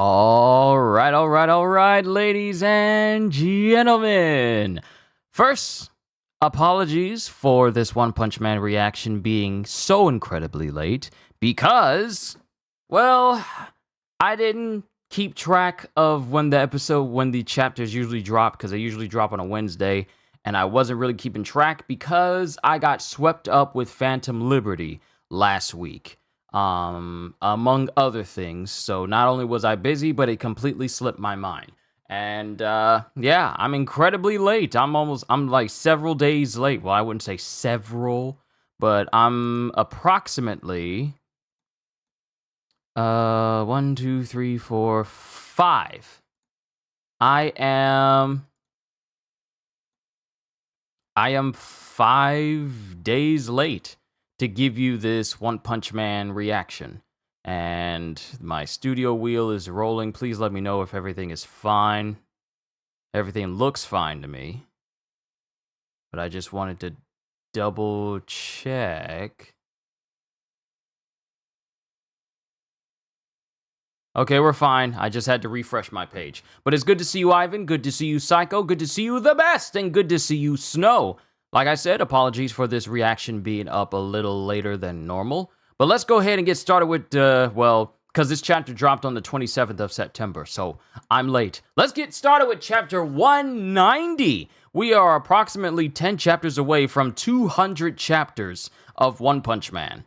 All right, ladies and gentlemen. First, apologies for this One Punch Man reaction being so incredibly late because, well, I didn't keep track of when the chapters usually drop because they usually drop on a Wednesday, and I wasn't really keeping track because I got swept up with Phantom Liberty last week. Among other things. So not only was I busy, but it completely slipped my mind. And yeah, I'm incredibly late. I'm like several days late. Well, I wouldn't say several, but I'm approximately 1, 2, 3, 4, 5. I am 5 days late to give you this One Punch Man reaction. And my studio wheel is rolling. Please let me know if everything is fine. Everything looks fine to me. But I just wanted to double check. Okay, we're fine. I just had to refresh my page. But it's good to see you, Ivan. Good to see you, Psycho. Good to see you, The Best. And good to see you, Snow. Like I said, apologies for this reaction being up a little later than normal. But let's go ahead and get started with, well, because this chapter dropped on the 27th of September, so I'm late. Let's get started with chapter 190. We are approximately 10 chapters away from 200 chapters of One Punch Man.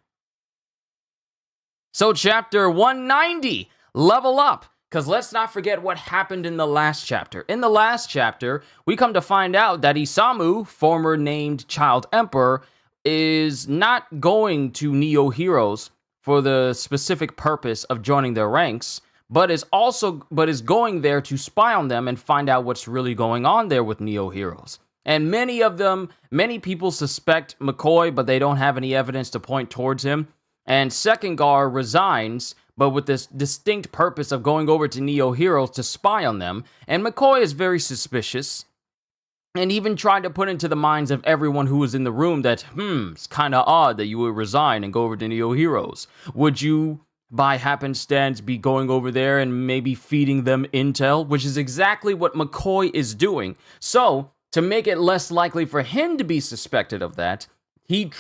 So chapter 190, level up. Because let's not forget what happened in the last chapter. In the last chapter, we come to find out that Isamu, former named Child Emperor, is not going to Neo Heroes for the specific purpose of joining their ranks, but is going there to spy on them and find out what's really going on there with Neo Heroes. And many people suspect McCoy, but they don't have any evidence to point towards him. And Second Gar resigns, but with this distinct purpose of going over to Neo Heroes to spy on them. And McCoy is very suspicious, and even tried to put into the minds of everyone who was in the room that, it's kind of odd that you would resign and go over to Neo Heroes. Would you, by happenstance, be going over there and maybe feeding them intel? Which is exactly what McCoy is doing. So, to make it less likely for him to be suspected of that, he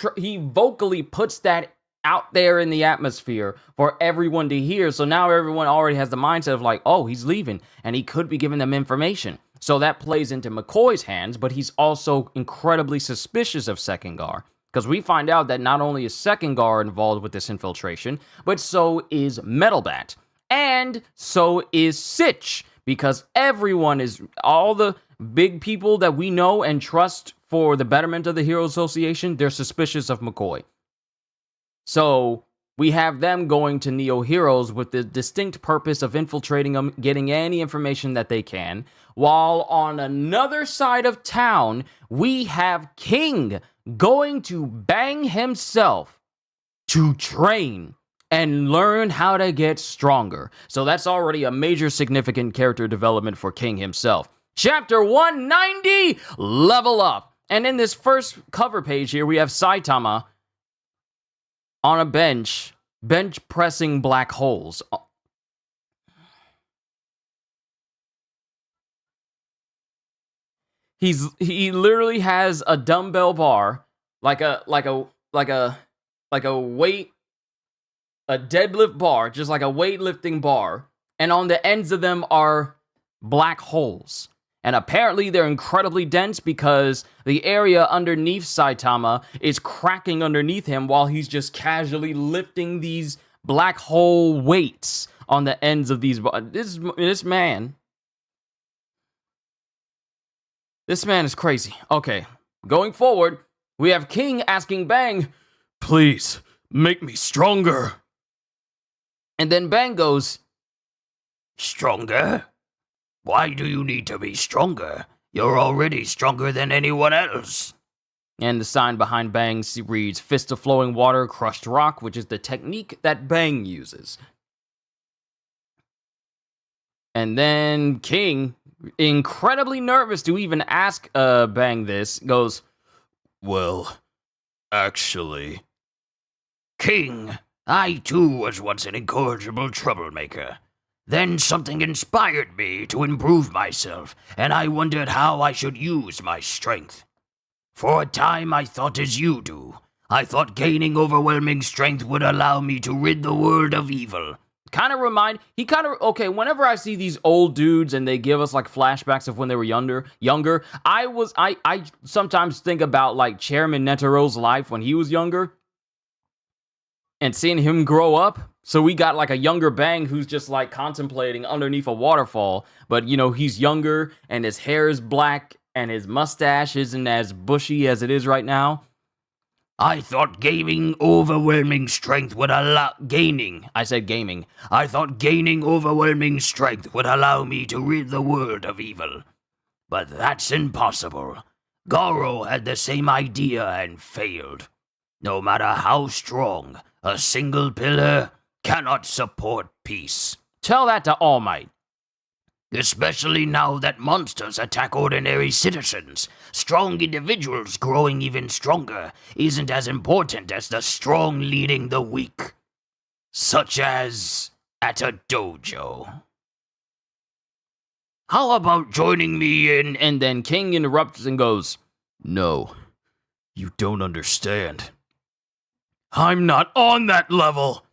vocally puts that out there in the atmosphere for everyone to hear. So now everyone already has the mindset of like, oh, he's leaving, and he could be giving them information. So that plays into McCoy's hands, but he's also incredibly suspicious of Second Gar. Because we find out that not only is Second Gar involved with this infiltration, but so is Metalbat. And so is Sitch. Because all the big people that we know and trust for the betterment of the Hero Association, they're suspicious of McCoy. So we have them going to Neo Heroes with the distinct purpose of infiltrating them, getting any information that they can. While on another side of town, we have King going to Bang himself to train and learn how to get stronger. So that's already a major significant character development for King himself. Chapter 190, level up. And in this first cover page here, we have Saitama on a bench pressing black holes. He literally has a dumbbell bar, like a deadlift bar, just like a weightlifting bar, and on the ends of them are black holes. And apparently they're incredibly dense because the area underneath Saitama is cracking underneath him while he's just casually lifting these black hole weights on the ends of these. This man is crazy. Okay, going forward, we have King asking Bang, please make me stronger. And then Bang goes, stronger? Why do you need to be stronger? You're already stronger than anyone else. And the sign behind Bang reads, Fist of Flowing Water, Crushed Rock, which is the technique that Bang uses. And then King, incredibly nervous to even ask Bang this, goes, well, actually, King, I too was once an incorrigible troublemaker. Then something inspired me to improve myself, and I wondered how I should use my strength. For a time I thought as you do. I thought gaining overwhelming strength would allow me to rid the world of evil. Okay, whenever I see these old dudes and they give us like flashbacks of when they were younger, I sometimes think about like Chairman Netaro's life when he was younger and seeing him grow up. So we got like a younger Bang who's just like contemplating underneath a waterfall, but you know, he's younger and his hair is black and his mustache isn't as bushy as it is right now. I thought gaining overwhelming strength would allow me to rid the world of evil. But that's impossible. Garo had the same idea and failed. No matter how strong, a single pillar cannot support peace. Tell that to All Might. Especially now that monsters attack ordinary citizens. Strong individuals growing even stronger isn't as important as the strong leading the weak. Such as at a dojo. How about joining me in? And then King interrupts and goes, "No, you don't understand. I'm not on that level.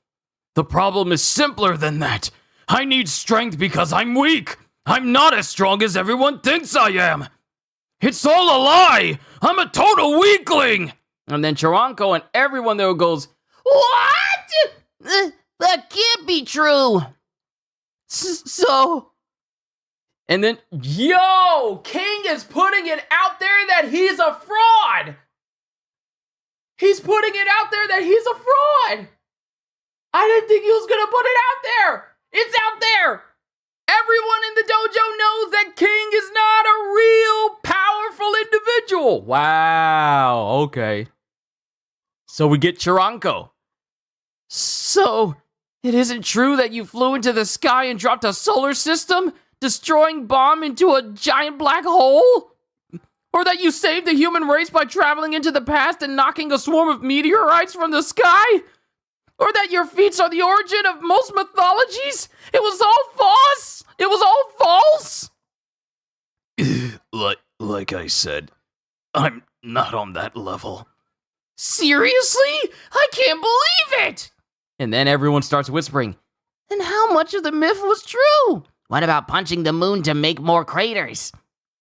The problem is simpler than that. I need strength because I'm weak. I'm not as strong as everyone thinks I am. It's all a lie. I'm a total weakling." And then Chiranko and everyone there goes, "What? That can't be true. So..." And then, King is putting it out there that he's a fraud. He's putting it out there that he's a fraud. I didn't think he was going to put it out there. It's out there. Everyone in the dojo knows that King is not a real powerful individual. Wow, okay. So we get Chiranko. So, it isn't true that you flew into the sky and dropped a solar system, destroying bomb into a giant black hole? Or that you saved the human race by traveling into the past and knocking a swarm of meteorites from the sky? Or that your feats are the origin of most mythologies? It was all false? It was all false? Like I said, I'm not on that level. Seriously? I can't believe it! And then everyone starts whispering, "And how much of the myth was true? What about punching the moon to make more craters?"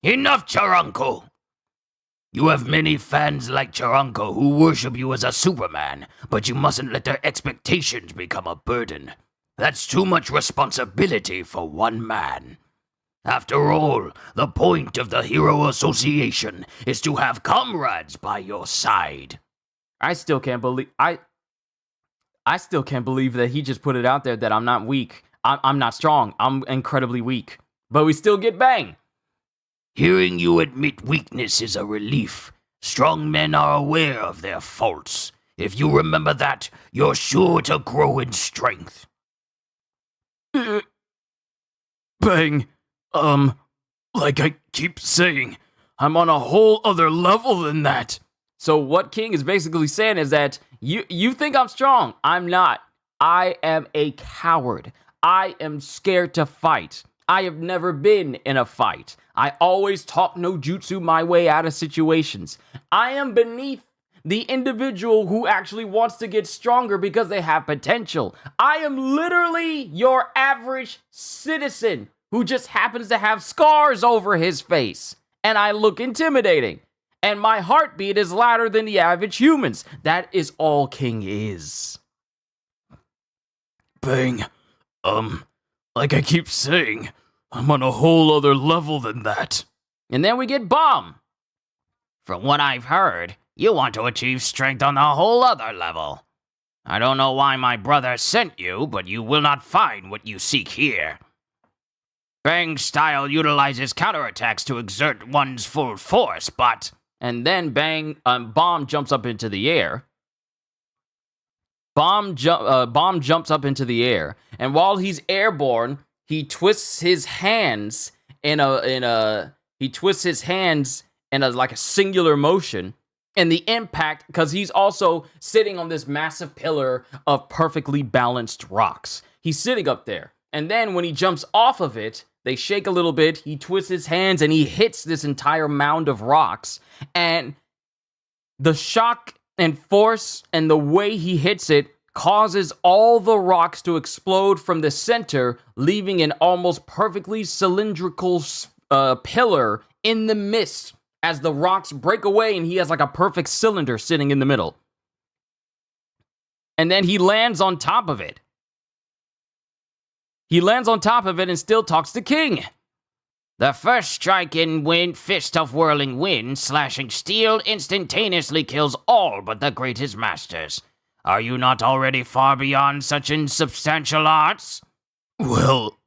Enough, Chiranko! You have many fans like Chiranko who worship you as a Superman, but you mustn't let their expectations become a burden. That's too much responsibility for one man. After all, the point of the Hero Association is to have comrades by your side. I still can't believe that he just put it out there that I'm not weak. I'm not strong. I'm incredibly weak. But we still get Bang. Hearing you admit weakness is a relief. Strong men are aware of their faults. If you remember that, you're sure to grow in strength. Bang. Like I keep saying, I'm on a whole other level than that. So what King is basically saying is that you think I'm strong. I'm not. I am a coward. I am scared to fight. I have never been in a fight. I always talk no jutsu my way out of situations. I am beneath the individual who actually wants to get stronger because they have potential. I am literally your average citizen who just happens to have scars over his face. And I look intimidating. And my heartbeat is louder than the average humans. That is all King is. Bang. Like I keep saying, I'm on a whole other level than that. And then we get Bomb. From what I've heard, you want to achieve strength on a whole other level. I don't know why my brother sent you, but you will not find what you seek here. Bang's style utilizes counterattacks to exert one's full force, but... And then Bomb jumps up into the air. Bomb jumps up into the air, and while he's airborne, he twists his hands in a like a singular motion, and the impact, because he's also sitting on this massive pillar of perfectly balanced rocks. He's sitting up there, And then when he jumps off of it, they shake a little bit, he twists his hands, and he hits this entire mound of rocks. And the shock and force and the way he hits it causes all the rocks to explode from the center, leaving an almost perfectly cylindrical pillar in the mist as the rocks break away, and he has like a perfect cylinder sitting in the middle. And then he lands on top of it. He lands on top of it and still talks to King. The first strike in fist of whirling wind, slashing steel, instantaneously kills all but the greatest masters. Are you not already far beyond such insubstantial arts? Well,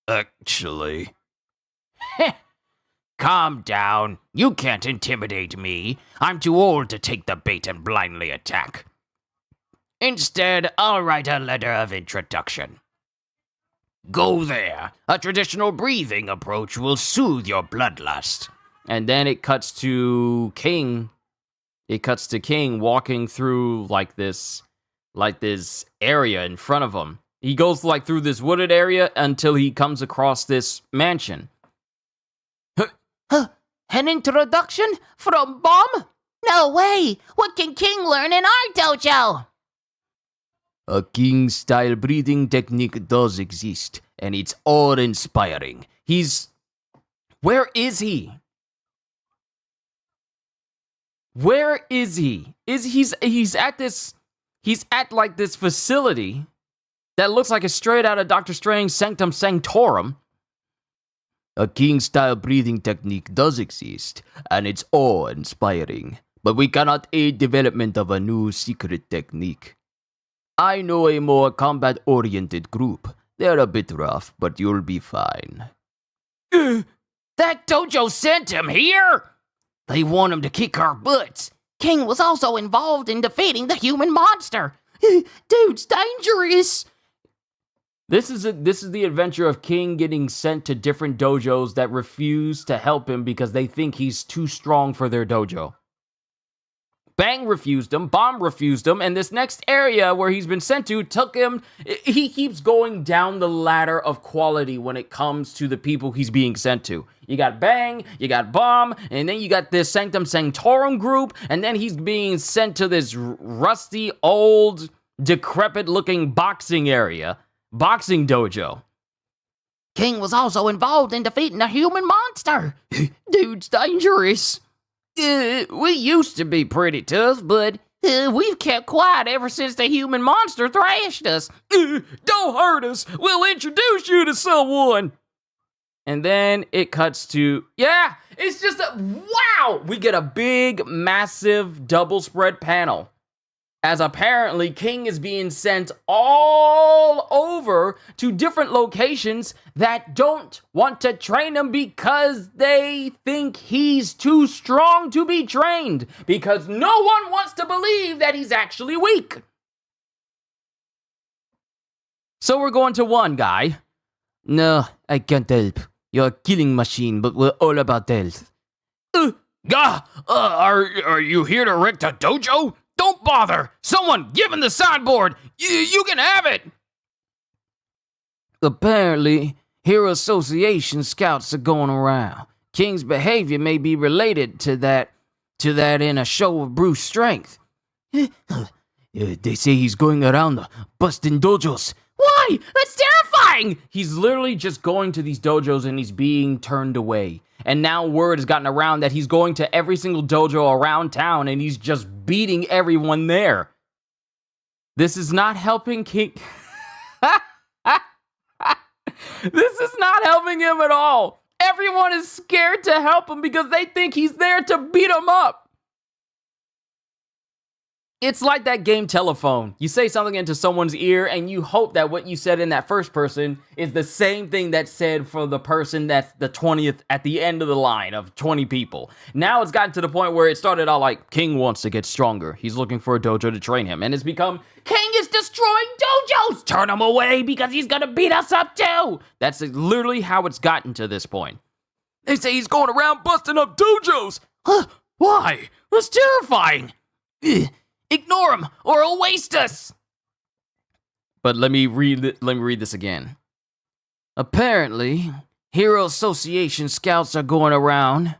actually... Calm down. You can't intimidate me. I'm too old to take the bait and blindly attack. Instead, I'll write a letter of introduction. Go there. A traditional breathing approach will soothe your bloodlust. And then it cuts to King. It cuts to King walking through like this area in front of him. He goes like through this wooded area until he comes across this mansion. An introduction from Bomb? No way! What can King learn in our dojo? A King-style breathing technique does exist, and it's awe-inspiring. Where is he? Where is he? He's at like this facility that looks like it's straight out of Doctor Strange's Sanctum Sanctorum. A King-style breathing technique does exist, and it's awe-inspiring. But we cannot aid development of a new secret technique. I know a more combat-oriented group. They're a bit rough, but you'll be fine. That dojo sent him here? They want him to kick our butts. King was also involved in defeating the human monster. Dude's dangerous. This is the adventure of King getting sent to different dojos that refuse to help him because they think he's too strong for their dojo. Bang refused him, Bomb refused him, and this next area where he's been sent to took him. He keeps going down the ladder of quality when it comes to the people he's being sent to. You got Bang, you got Bomb, and then you got this Sanctum Sanctorum group, and then he's being sent to this rusty, old, decrepit-looking boxing area. Boxing dojo. King was also involved in defeating a human monster. Dude's dangerous. We used to be pretty tough, but we've kept quiet ever since the human monster thrashed us. Don't hurt us. We'll introduce you to someone. And then it cuts to, it's just wow! We get a big, massive double spread panel. As apparently King is being sent all over to different locations that don't want to train him because they think he's too strong to be trained. Because no one wants to believe that he's actually weak. So we're going to one guy. No, I can't help. You're a killing machine, but we're all about health. Are you here to wreck the dojo? Don't bother! Someone, give him the sideboard! You can have it! Apparently, Hero Association scouts are going around. King's behavior may be related to that in a show of brute strength. They say he's going around busting dojos. Why? That's terrifying! He's literally just going to these dojos and he's being turned away. And now word has gotten around that he's going to every single dojo around town and he's just beating everyone there. This is not helping King. This is not helping him at all. Everyone is scared to help him because they think he's there to beat him up. It's like that game Telephone. You say something into someone's ear and you hope that what you said in that first person is the same thing that's said for the person that's the 20th at the end of the line of 20 people. Now it's gotten to the point where it started out like, King wants to get stronger. He's looking for a dojo to train him. And it's become, King is destroying dojos! Turn him away because he's gonna beat us up too! That's literally how it's gotten to this point. They say he's going around busting up dojos! Huh? Why? That's terrifying! Ignore him, or he'll waste us. But let me read this again. Apparently, Heroes Association scouts are going around.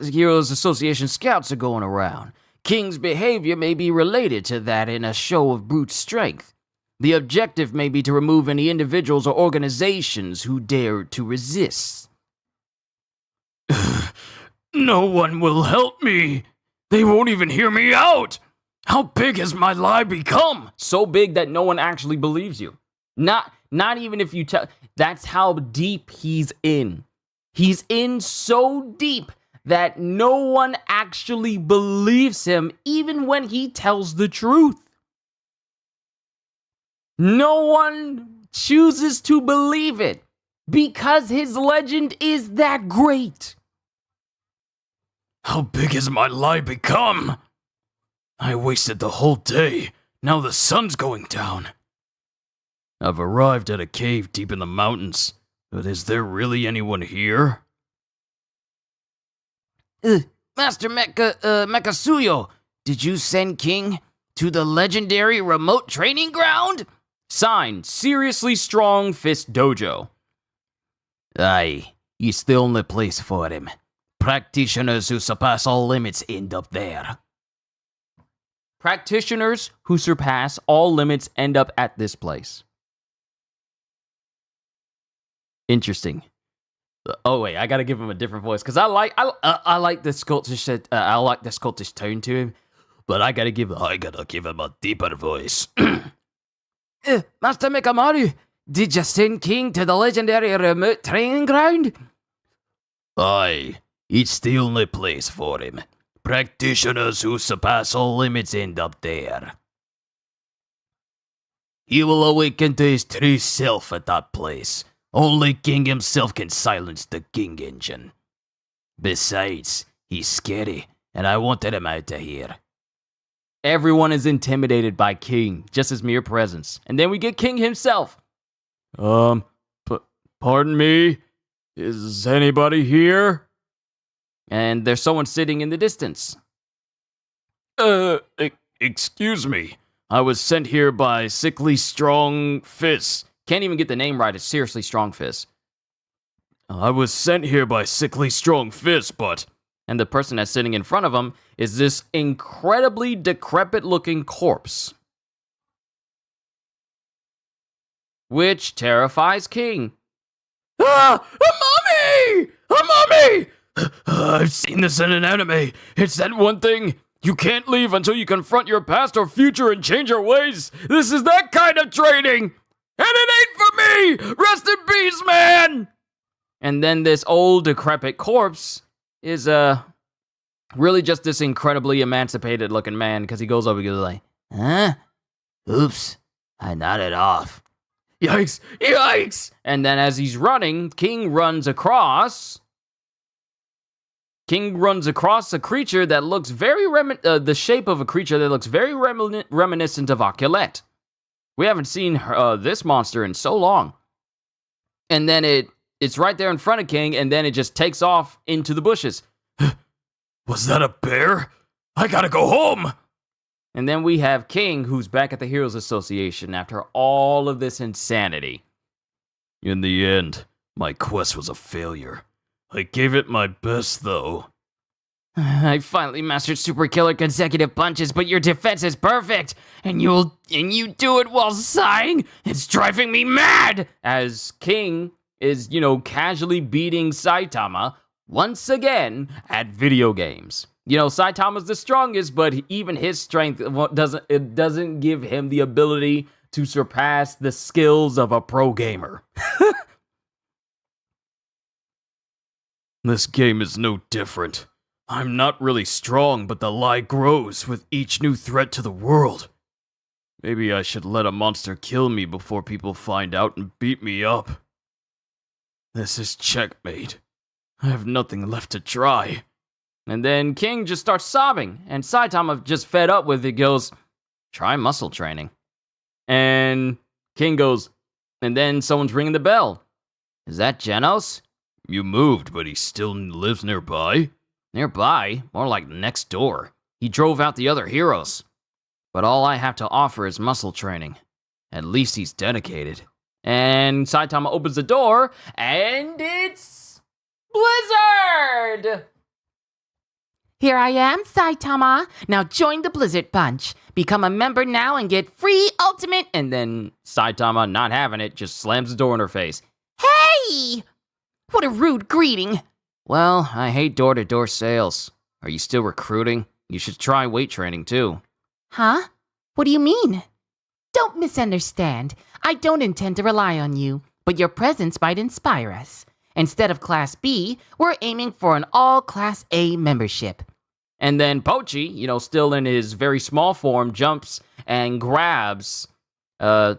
Heroes Association scouts are going around. King's behavior may be related to that in a show of brute strength. The objective may be to remove any individuals or organizations who dare to resist. No one will help me. They won't even hear me out. How big has my lie become? So big that no one actually believes you. Not even if you tell. That's how deep he's in. He's in so deep that no one actually believes him even when he tells the truth. No one chooses to believe it because his legend is that great. How big has my lie become? I wasted the whole day. Now the sun's going down. I've arrived at a cave deep in the mountains, but is there really anyone here? Master Mekasuyo, did you send King to the legendary remote training ground? Signed, Seriously Strong Fist Dojo. Aye, it's the only place for him. Practitioners who surpass all limits end up there. Practitioners who surpass all limits end up at this place. Interesting. Oh wait, I gotta give him a different voice because I like the Scottish I like the Scottish tone to him, but I gotta give him a deeper voice. Master Mikamaru, did you send King to the legendary remote training ground? Aye, it's the only place for him. Practitioners who surpass all limits end up there. He will awaken to his true self at that place. Only King himself can silence the King engine. Besides, he's scary, and I wanted him out of here. Everyone is intimidated by King, just his mere presence. And then we get King himself. Pardon me? Is anybody here? And there's someone sitting in the distance. Excuse me. I was sent here by Sickly Strong Fist. Can't even get the name right. It's Seriously Strong Fist. I was sent here by Sickly Strong Fist, but... And the person that's sitting in front of him is this incredibly decrepit-looking corpse. Which terrifies King. Ah! A mummy! A mummy! I've seen this in an anime. It's that one thing. You can't leave until you confront your past or future and change your ways. This is that kind of training. And it ain't for me! Rest in peace, man! And then this old decrepit corpse is really just this incredibly emancipated looking man because he goes over and goes like, Huh? Oops, I nodded off. Yikes! Yikes! And then as he's running, King runs across a creature that looks very the shape of a creature that looks very reminiscent of Oculette. We haven't seen this monster in so long. And then it's right there in front of King, and then it just takes off into the bushes. Was that a bear? I gotta go home! And then we have King, who's back at the Heroes Association after all of this insanity. In the end, my quest was a failure. I gave it my best, though. I finally mastered super killer consecutive punches, but your defense is perfect, and you do it while sighing. It's driving me mad. As King is, casually beating Saitama once again at video games. Saitama's the strongest, but even his strength doesn't give him the ability to surpass the skills of a pro gamer. This game is no different. I'm not really strong, but the lie grows with each new threat to the world. Maybe I should let a monster kill me before people find out and beat me up. This is checkmate. I have nothing left to try. And then King just starts sobbing, and Saitama, just fed up with it, goes, try muscle training. And King goes, and then someone's ringing the bell. Is that Genos? You moved, but he still lives nearby? Nearby? More like next door. He drove out the other heroes. But all I have to offer is muscle training. At least he's dedicated. And Saitama opens the door, and it's Blizzard! Here I am, Saitama. Now join the Blizzard Bunch. Become a member now and get free ultimate. And then Saitama, not having it, just slams the door in her face. Hey! What a rude greeting. Well, I hate door-to-door sales. Are you still recruiting? You should try weight training, too. Huh? What do you mean? Don't misunderstand. I don't intend to rely on you, but your presence might inspire us. Instead of Class B, we're aiming for an all-Class A membership. And then Pochi, still in his very small form, jumps and grabs the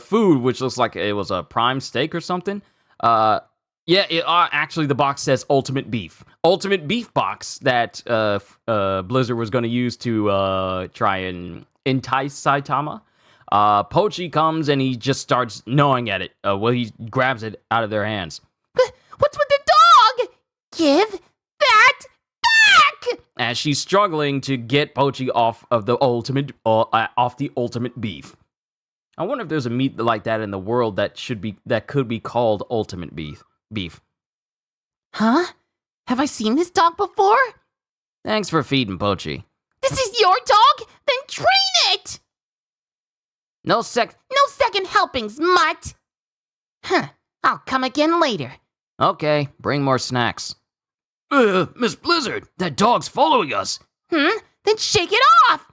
food, which looks like it was a prime steak or something. Actually, the box says Ultimate Beef. Ultimate Beef box that Blizzard was going to use to try and entice Saitama. Pochi comes and he just starts gnawing at it. He grabs it out of their hands. What's with the dog? Give that back! As she's struggling to get Pochi off of the ultimate beef. I wonder if there's a meat like that in the world that could be called ultimate beef. Huh? Have I seen this dog before? Thanks for feeding Pochi. This is your dog? Then train it! No second helpings, mutt! Huh, I'll come again later. Okay, bring more snacks. Miss Blizzard, that dog's following us. Then shake it off!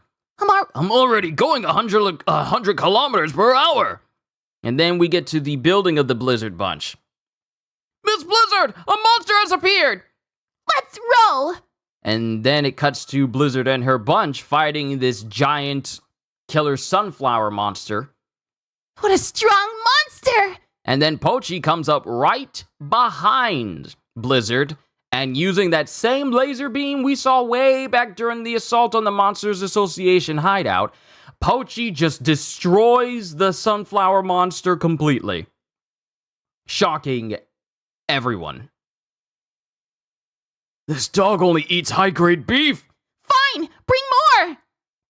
I'm already going 100 kilometers per hour. And then we get to the building of the Blizzard Bunch. Miss Blizzard, a monster has appeared! Let's roll! And then it cuts to Blizzard and her bunch fighting this giant killer sunflower monster. What a strong monster! And then Pochi comes up right behind Blizzard, and using that same laser beam we saw way back during the assault on the Monsters Association hideout, Pochi just destroys the sunflower monster completely, shocking everyone. This dog only eats high-grade beef. Fine, bring more!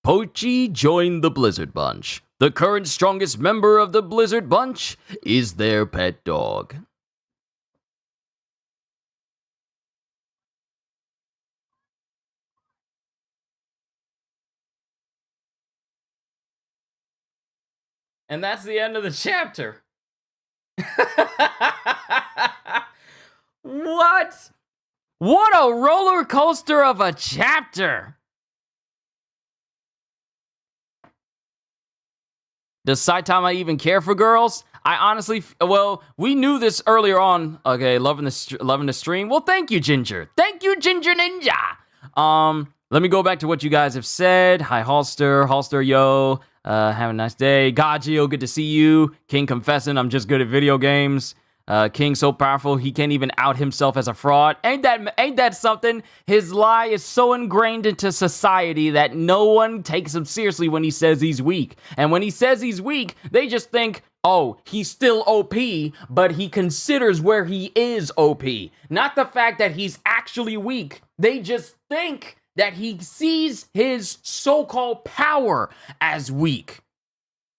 Pochi joined the Blizzard Bunch. The current strongest member of the Blizzard Bunch is their pet dog. And that's the end of the chapter. What? What a roller coaster of a chapter. Does Saitama even care for girls? I honestly, we knew this earlier on. Okay, loving the stream. Well, thank you, Ginger. Thank you, Ginger Ninja. Let me go back to what you guys have said. Hi, Halster, yo. Have a nice day. Gajio, good to see you. King confessing, I'm just good at video games. King so powerful, he can't even out himself as a fraud. Ain't that something? His lie is so ingrained into society that no one takes him seriously when he says he's weak. And when he says he's weak, they just think, oh, he's still OP, but he considers where he is OP. Not the fact that he's actually weak. They just think that he sees his so-called power as weak.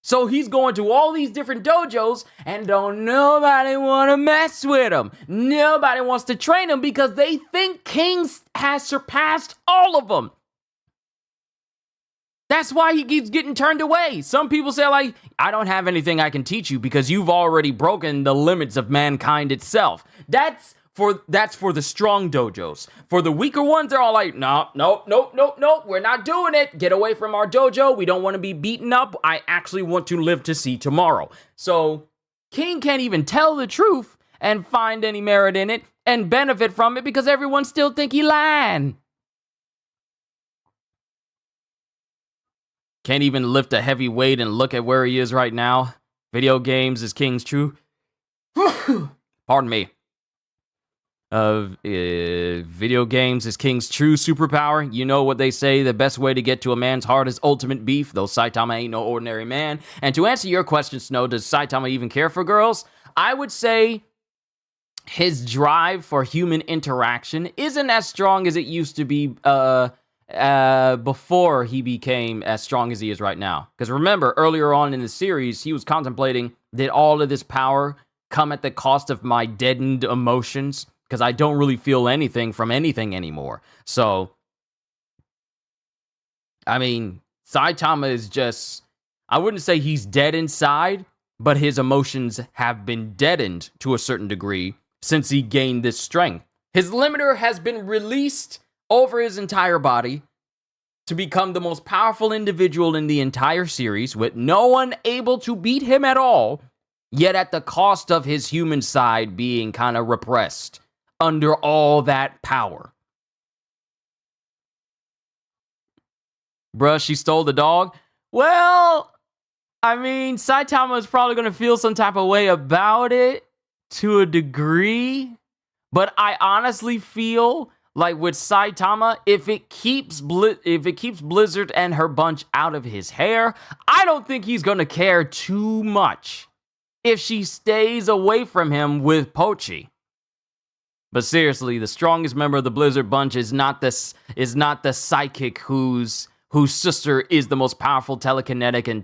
So he's going to all these different dojos and don't nobody want to mess with him. Nobody wants to train him because they think King has surpassed all of them. That's why he keeps getting turned away. Some people say, like, I don't have anything I can teach you because you've already broken the limits of mankind itself. That's for the strong dojos. For the weaker ones, they're all like, no, we're not doing it. Get away from our dojo. We don't want to be beaten up. I actually want to live to see tomorrow. So King can't even tell the truth and find any merit in it and benefit from it because everyone still think he lying. Can't even lift a heavy weight and look at where he is right now. Video games is King's true. Pardon me. Video games is King's true superpower. You know what they say, the best way to get to a man's heart is ultimate beef, though Saitama ain't no ordinary man. And to answer your question, Snow, does Saitama even care for girls? I would say his drive for human interaction isn't as strong as it used to be before he became as strong as he is right now. Because remember, earlier on in the series, he was contemplating, did all of this power come at the cost of my deadened emotions? Because I don't really feel anything from anything anymore. So, I mean, Saitama is just, I wouldn't say he's dead inside, but his emotions have been deadened to a certain degree since he gained this strength. His limiter has been released over his entire body to become the most powerful individual in the entire series, with no one able to beat him at all, yet at the cost of his human side being kind of repressed under all that power. Bruh, she stole the dog? Well, I mean, Saitama is probably going to feel some type of way about it to a degree, but I honestly feel like with Saitama, if it keeps Blizzard and her bunch out of his hair, I don't think he's going to care too much if she stays away from him with Pochi. But seriously, the strongest member of the Blizzard bunch is not the psychic whose sister is the most powerful telekinetic and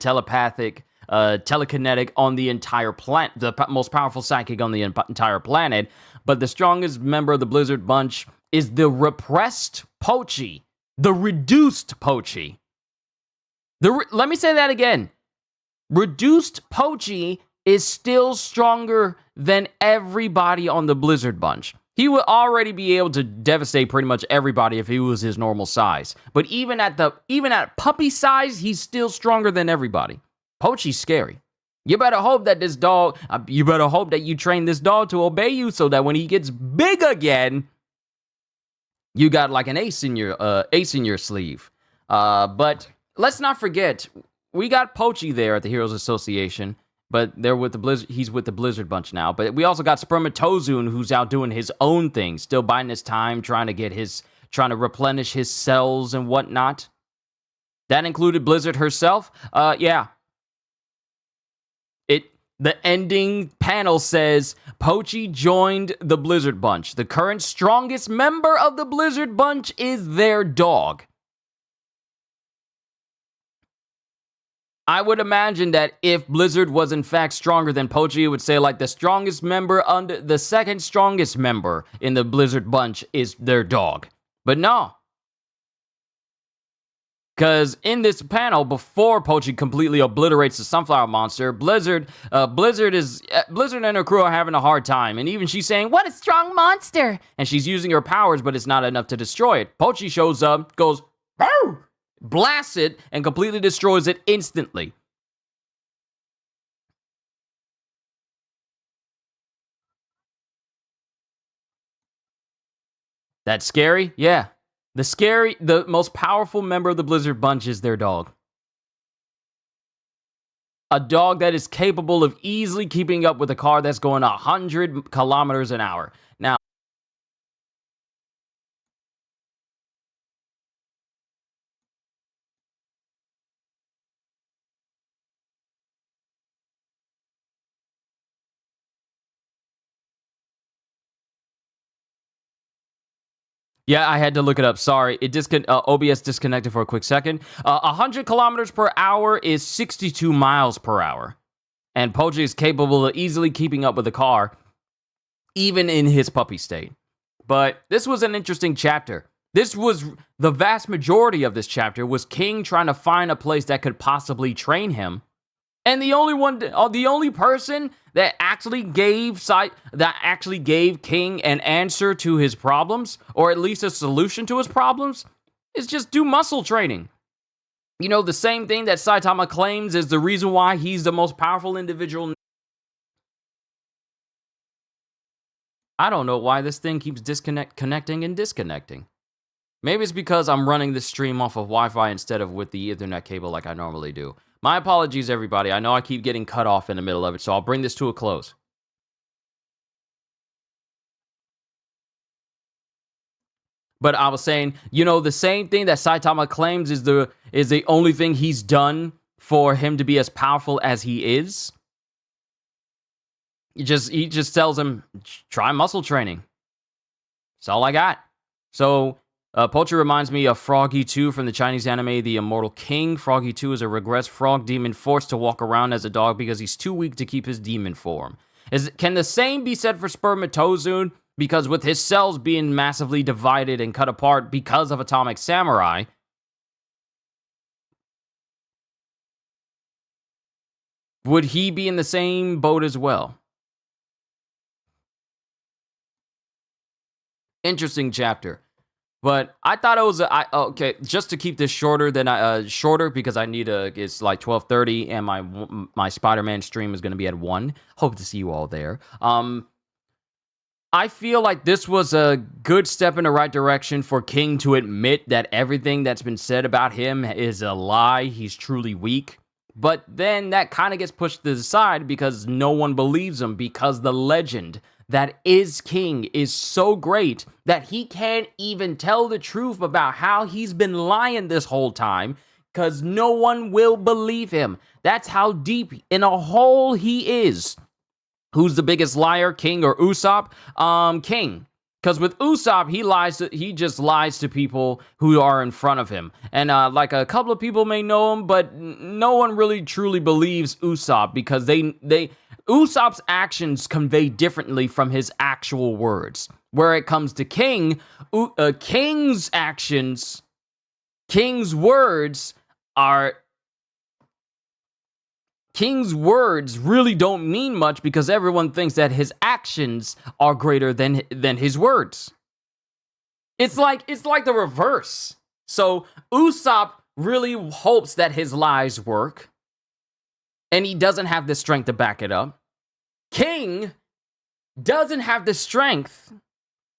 telekinetic on the entire planet, the most powerful psychic on the entire planet. But the strongest member of the Blizzard bunch is the repressed Pochi, the reduced Pochi. Let me say that again. Reduced Pochi is still stronger than everybody on the Blizzard bunch. He would already be able to devastate pretty much everybody if he was his normal size. But even at puppy size, he's still stronger than everybody. Pochi's scary. You better hope that you train this dog to obey you so that when he gets big again, you got like an ace in your sleeve. But let's not forget, we got Pochi there at the Heroes Association. But they're with the Blizzard. He's with the Blizzard bunch now. But we also got Spermatozoon, who's out doing his own thing, still biding his time, trying to replenish his cells and whatnot. That included Blizzard herself. Yeah. The ending panel says Pochi joined the Blizzard bunch. The current strongest member of the Blizzard bunch is their dog. I would imagine that if Blizzard was in fact stronger than Pochi, it would say like the second strongest member in the Blizzard bunch is their dog. But no. Because in this panel, before Pochi completely obliterates the Sunflower Monster, Blizzard and her crew are having a hard time. And even she's saying, "What a strong monster!" And she's using her powers, but it's not enough to destroy it. Pochi shows up, goes, "Bow!" blasts it, and completely destroys it instantly. That's scary? Yeah. The most powerful member of the Blizzard bunch is their dog. A dog that is capable of easily keeping up with a car that's going 100 kilometers an hour. Now, yeah, I had to look it up. Sorry. OBS disconnected for a quick second. 100 kilometers per hour is 62 miles per hour. And Pochi is capable of easily keeping up with the car, even in his puppy state. But this was an interesting chapter. The vast majority of this chapter was King trying to find a place that could possibly train him. And the only person that actually gave King an answer to his problems, or at least a solution to his problems, is just do muscle training. You know, the same thing that Saitama claims is the reason why he's the most powerful individual. I don't know why this thing keeps connecting and disconnecting. Maybe it's because I'm running this stream off of Wi-Fi instead of with the Ethernet cable like I normally do. My apologies, everybody. I know I keep getting cut off in the middle of it, so I'll bring this to a close. But I was saying, you know, the same thing that Saitama claims is the only thing he's done for him to be as powerful as he is. He just tells him, try muscle training. That's all I got. So Poultry reminds me of Froggy 2 from the Chinese anime The Immortal King. Froggy 2 is a regressed frog demon forced to walk around as a dog because he's too weak to keep his demon form. Can the same be said for Spermatozoon? Because with his cells being massively divided and cut apart because of Atomic Samurai, would he be in the same boat as well? Interesting chapter. But I thought it was okay. Just to keep this shorter than shorter because I need it's like 12:30 and my Spider-Man stream is going to be at 1. Hope to see you all there. I feel like this was a good step in the right direction for King to admit that everything that's been said about him is a lie. He's truly weak. But then that kind of gets pushed to the side because no one believes him because the legend that is King is so great that he can't even tell the truth about how he's been lying this whole time because no one will believe him. That's how deep in a hole he is. Who's the biggest liar, King or Usopp? King. Because with Usopp, he just lies to people who are in front of him. And like a couple of people may know him, but no one really truly believes Usopp because Usopp's actions convey differently from his actual words. Where it comes to King, King's actions, King's words really don't mean much because everyone thinks that his actions are greater than his words. It's like the reverse. So Usopp really hopes that his lies work, and he doesn't have the strength to back it up. King doesn't have the strength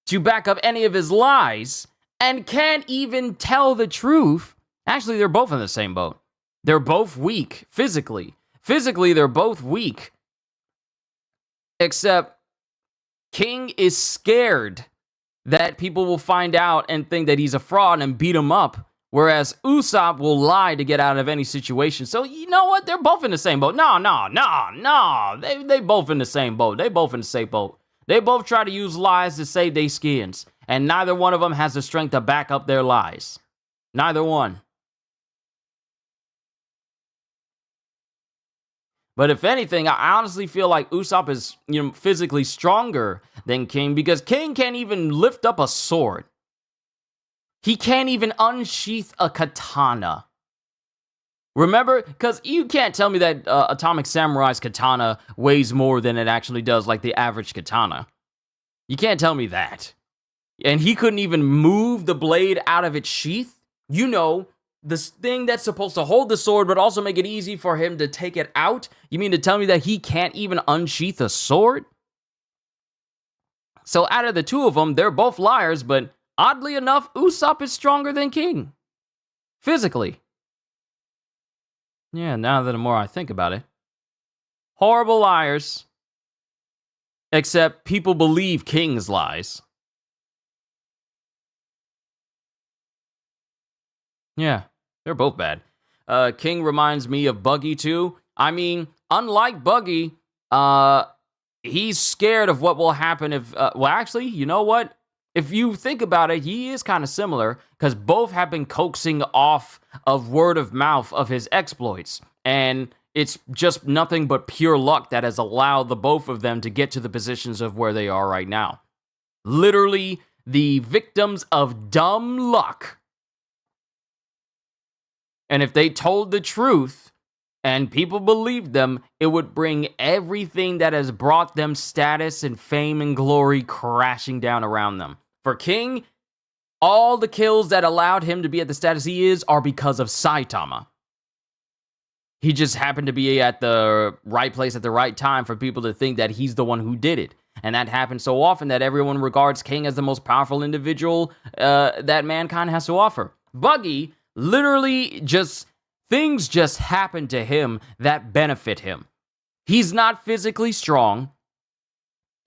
to back up any of his lies and can't even tell the truth. Actually, they're both in the same boat. They're both weak physically. Physically, they're both weak. Except King is scared that people will find out and think that he's a fraud and beat him up. Whereas Usopp will lie to get out of any situation. So, you know what? They're both in the same boat. No. They both in the same boat. They both in the same boat. They both try to use lies to save their skins. And neither one of them has the strength to back up their lies. Neither one. But if anything, I honestly feel like Usopp is, physically stronger than King because King can't even lift up a sword. He can't even unsheath a katana. Remember? Because you can't tell me that Atomic Samurai's katana weighs more than it actually does, like the average katana. You can't tell me that. And he couldn't even move the blade out of its sheath? This thing that's supposed to hold the sword but also make it easy for him to take it out? You mean to tell me that he can't even unsheath a sword? So out of the two of them, they're both liars, but oddly enough, Usopp is stronger than King. Physically. Yeah, now that the more I think about it. Horrible liars. Except people believe King's lies. Yeah, they're both bad. King reminds me of Buggy too. I mean, unlike Buggy, he's scared of what will happen if... well, actually, you know what? If you think about it, he is kind of similar, because both have been coaxing off of word of mouth of his exploits. And it's just nothing but pure luck that has allowed the both of them to get to the positions of where they are right now. Literally, the victims of dumb luck. And if they told the truth and people believed them, it would bring everything that has brought them status and fame and glory crashing down around them. For King, all the kills that allowed him to be at the status he is are because of Saitama. He just happened to be at the right place at the right time for people to think that he's the one who did it. And that happens so often that everyone regards King as the most powerful individual that mankind has to offer. Buggy, literally things just happen to him that benefit him. He's not physically strong.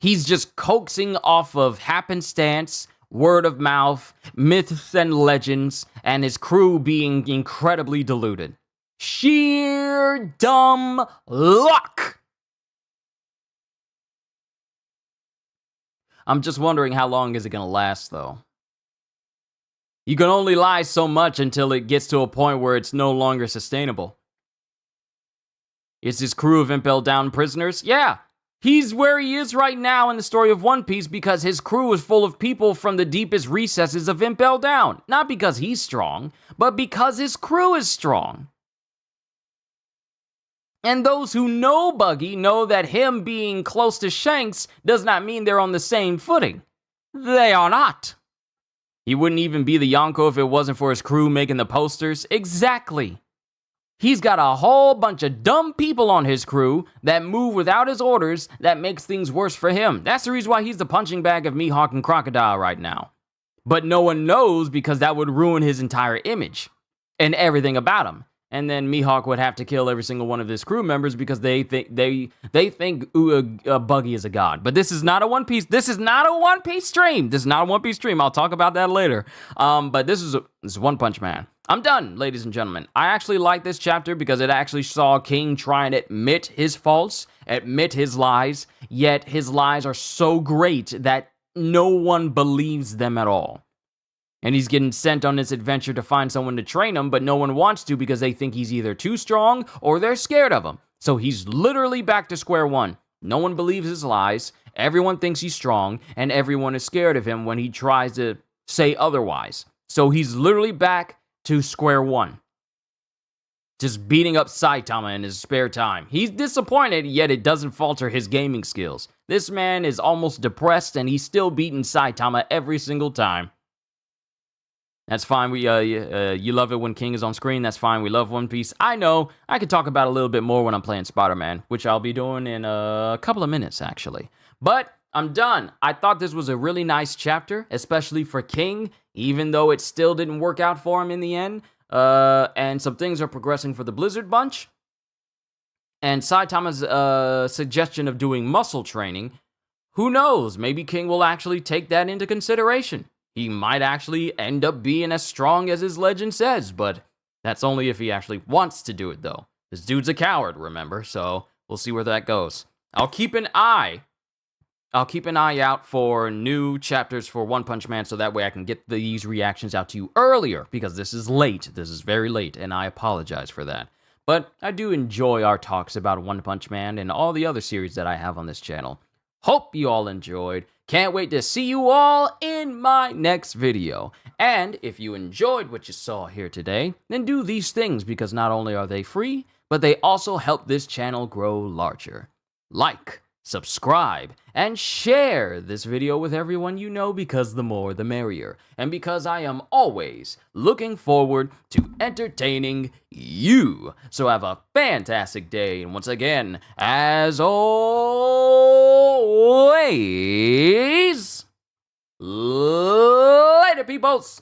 He's just coaxing off of happenstance, word of mouth, myths and legends, and his crew being incredibly deluded. Sheer dumb luck! I'm just wondering how long is it going to last, though. You can only lie so much until it gets to a point where it's no longer sustainable. Is his crew of Impel Down prisoners? Yeah. He's where he is right now in the story of One Piece because his crew is full of people from the deepest recesses of Impel Down. Not because he's strong, but because his crew is strong. And those who know Buggy know that him being close to Shanks does not mean they're on the same footing. They are not. He wouldn't even be the Yonko if it wasn't for his crew making the posters. Exactly. He's got a whole bunch of dumb people on his crew that move without his orders that makes things worse for him. That's the reason why he's the punching bag of Mihawk and Crocodile right now. But no one knows because that would ruin his entire image and everything about him. And then Mihawk would have to kill every single one of his crew members because they think Buggy is a god. But this is not a One Piece. This is not a One Piece stream. This is not a One Piece stream. I'll talk about that later. But this is One Punch Man. I'm done, ladies and gentlemen. I actually like this chapter because it actually saw King try and admit his faults, admit his lies, yet his lies are so great that no one believes them at all. And he's getting sent on this adventure to find someone to train him, but no one wants to because they think he's either too strong or they're scared of him. So he's literally back to square one. No one believes his lies, everyone thinks he's strong, and everyone is scared of him when he tries to say otherwise. So he's literally back to square one. Just beating up Saitama in his spare time. He's disappointed, yet it doesn't falter his gaming skills. This man is almost depressed, and he's still beating Saitama every single time. That's fine. You love it when King is on screen. That's fine. We love One Piece. I know. I could talk about it a little bit more when I'm playing Spider-Man, which I'll be doing in a couple of minutes, actually. But I'm done. I thought this was a really nice chapter, especially for King, even though it still didn't work out for him in the end. And some things are progressing for the Blizzard Bunch. And Saitama's suggestion of doing muscle training, who knows? Maybe King will actually take that into consideration. He might actually end up being as strong as his legend says, but that's only if he actually wants to do it, though. This dude's a coward, remember, so we'll see where that goes. I'll keep an eye out for new chapters for One Punch Man so that way I can get these reactions out to you earlier, because this is late. This is very late, and I apologize for that. But I do enjoy our talks about One Punch Man and all the other series that I have on this channel. Hope you all enjoyed. Can't wait to see you all in my next video. And if you enjoyed what you saw here today, then do these things because not only are they free, but they also help this channel grow larger. Like, subscribe, and share this video with everyone you know because the more the merrier. And because I am always looking forward to entertaining you. So have a fantastic day. And once again, as always, later, peoples.